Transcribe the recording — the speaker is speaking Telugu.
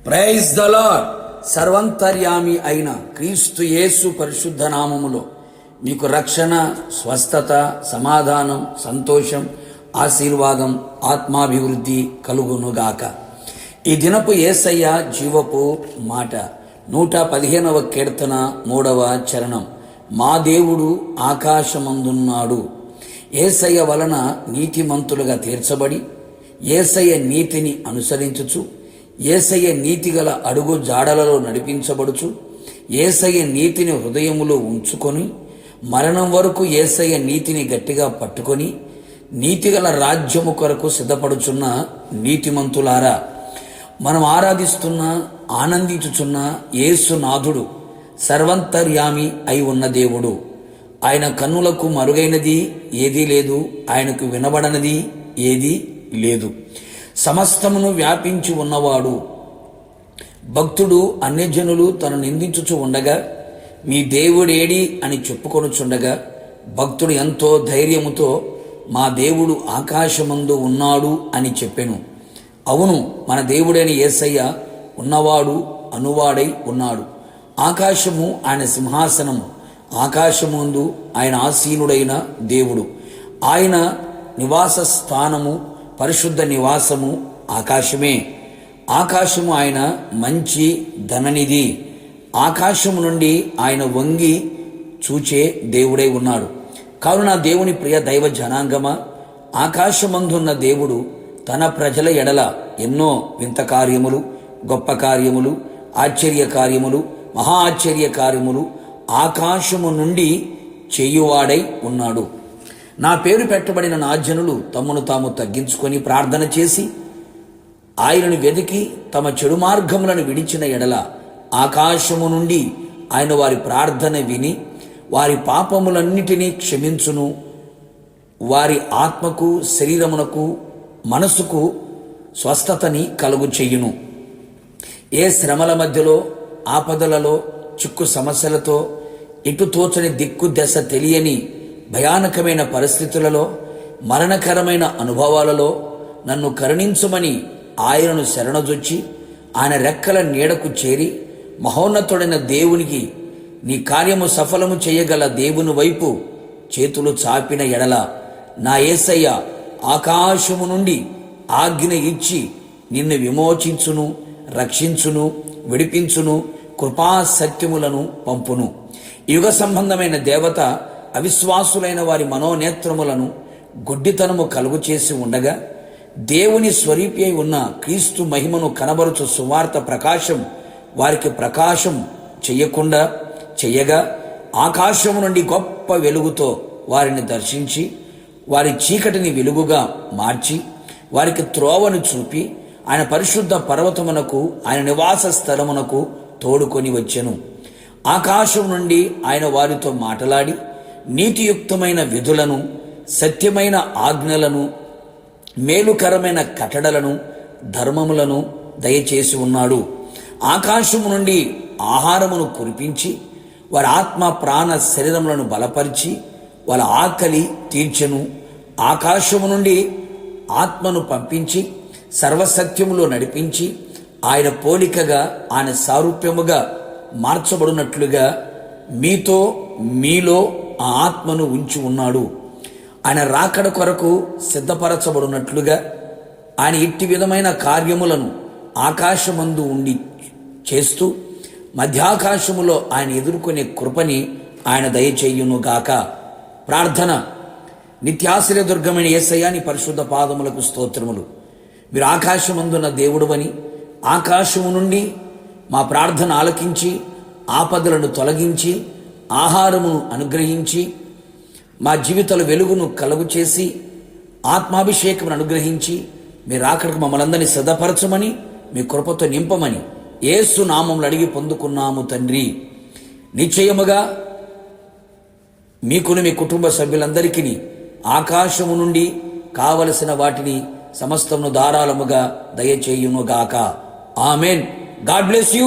Praise the lord. సర్వంతర్యామి అయిన క్రీస్తు యేసు పరిశుద్ధ నామములో మీకు రక్షణ, స్వస్థత, సమాధానం, సంతోషం, ఆశీర్వాదం, ఆత్మాభివృద్ధి కలుగునుగాక. ఈ దినపు యేసయ్య జీవపు మాట 115వ కీర్తన 3వ చరణం. మా దేవుడు ఆకాశమందున్నాడు. యేసయ్య వలన నీతిమంతులుగా తీర్చబడి యేసయ్య నీతిని అనుసరించుచు యేసయ్య నీతిగల అడుగు జాడలలో నడిపించబడుచు యేసయ్య నీతిని హృదయములో ఉంచుకొని మరణం వరకు యేసయ్య నీతిని గట్టిగా పట్టుకొని నీతిగల రాజ్యము కొరకు సిద్ధపడుచున్న నీతిమంతులారా, మనం ఆరాధిస్తున్న, ఆనందించుచున్న యేసునాథుడు సర్వంతర్యామి అయి ఉన్న దేవుడు. ఆయన కన్నులకు మరుగైనది ఏదీ లేదు, ఆయనకు వినబడనది ఏదీ లేదు. సమస్తమును వ్యాపించి ఉన్నవాడు. భక్తుడు అన్యజనులు తను నిందించుచు ఉండగా మీ దేవుడేడి అని చెప్పుకొనుచుండగా భక్తుడు ఎంతో ధైర్యముతో మా దేవుడు ఆకాశమందు ఉన్నాడు అని చెప్పెను. అవును, మన దేవుడైన యేసయ్య ఉన్నవాడు, అనువాడై ఉన్నాడు. ఆకాశము ఆయన సింహాసనము, ఆకాశముందు ఆయన ఆసీనుడైన దేవుడు. ఆయన నివాస స్థానము, పరిశుద్ధ నివాసము ఆకాశమే. ఆకాశము ఆయన మంచి ధననిధి. ఆకాశము నుండి ఆయన వంగి చూచే దేవుడై ఉన్నాడు. కావున దేవుని ప్రియ దైవ జనాంగమా, ఆకాశమందున్న దేవుడు తన ప్రజల ఎడల ఎన్నో వింత కార్యములు, గొప్ప కార్యములు, ఆశ్చర్య కార్యములు, మహా ఆశ్చర్య కార్యములు ఆకాశము నుండి చేయువాడై ఉన్నాడు. నా పేరు పెట్టబడిన నా జనులు తమను తాము తగ్గించుకొని ప్రార్థన చేసి ఆయనను వెతికి తమ చెడు మార్గములను విడిచిన ఎడల ఆకాశము నుండి ఆయన వారి ప్రార్థన విని వారి పాపములన్నిటినీ క్షమించును, వారి ఆత్మకు, శరీరమునకు, మనసుకు స్వస్థతని కలుగు చెయ్యును. ఏ శ్రమల మధ్యలో, ఆపదలలో, చిక్కు సమస్యలతో, ఎటు తోచని దిక్కు దశ తెలియని భయానకమైన పరిస్థితులలో, మరణకరమైన అనుభవాలలో నన్ను కరుణించుమని ఆయనను శరణజొచ్చి ఆయన రెక్కల నీడకు చేరి మహోన్నతుడైన దేవునికి, నీ కార్యము సఫలము చేయగల దేవుని వైపు చేతులు చాపిన ఎడల నా యేసయ్య ఆకాశము నుండి ఆజ్ఞ ఇచ్చి నిన్ను విమోచించును, రక్షించును, విడిపించును, కృపా సత్యములను పంపును. యుగ సంబంధమైన దేవత అవిశ్వాసులైన వారి మనోనేత్రములను గుడ్డితనము కలుగు చేసి ఉండగా దేవుని స్వరూపి అయి ఉన్న క్రీస్తు మహిమను కనబరుచు సువార్త ప్రకాశం వారికి ప్రకాశం చెయ్యకుండా చెయ్యగా ఆకాశము నుండి గొప్ప వెలుగుతో వారిని దర్శించి వారి చీకటిని వెలుగుగా మార్చి వారికి త్రోవను చూపి ఆయన పరిశుద్ధ పర్వతమునకు, ఆయన నివాస స్థలమునకు తోడుకొని వచ్చెను. ఆకాశం నుండి ఆయన వారితో మాట్లాడి నీతియుక్తమైన విధులను, సత్యమైన ఆజ్ఞలను, మేలుకరమైన కట్టడలను, ధర్మములను దయచేసి ఉన్నాడు. ఆకాశము నుండి ఆహారమును కురిపించి వారి ఆత్మ, ప్రాణ, శరీరములను బలపరిచి వాళ్ళ ఆకలి తీర్చెను. ఆకాశము నుండి ఆత్మను పంపించి సర్వసత్యములో నడిపించి ఆయన పోలికగా, ఆయన సారూప్యముగా మార్చబడినట్లుగా మీలో ఆ ఆత్మను ఉంచి ఉన్నాడు. ఆయన రాకడ కొరకు సిద్ధపరచబడినట్లుగా ఆయన ఇట్టి విధమైన కార్యములను ఆకాశమందు ఉండి చేస్తూ మధ్యాకాశములో ఆయన ఎదుర్కొనే కృపని ఆయన దయచేయునుగాక. ప్రార్థన. నిత్యాశ్రయ దుర్గమైన యేసయ్య నీ పరిశుద్ధ పాదములకు స్తోత్రములు. మీరు ఆకాశమందున్న దేవుడువని, ఆకాశము నుండి మా ప్రార్థన ఆలకించి ఆపదలను తొలగించి ఆహారమును అనుగ్రహించి మా జీవితాల వెలుగును కలుగు చేసి ఆత్మాభిషేకమును అనుగ్రహించి మీరు అక్కడికి మమ్మల్ని అందరినీ సిద్ధపరచమని, మీ కృపతో నింపమని యేసు నామములో అడిగి పొందుకున్నాము తండ్రి. నిశ్చయముగా మీకును మీ కుటుంబ సభ్యులందరికీ ఆకాశము నుండి కావలసిన వాటిని సమస్తమును ధారాళముగా దయచేయునుగాక. ఆమెన్. God bless you.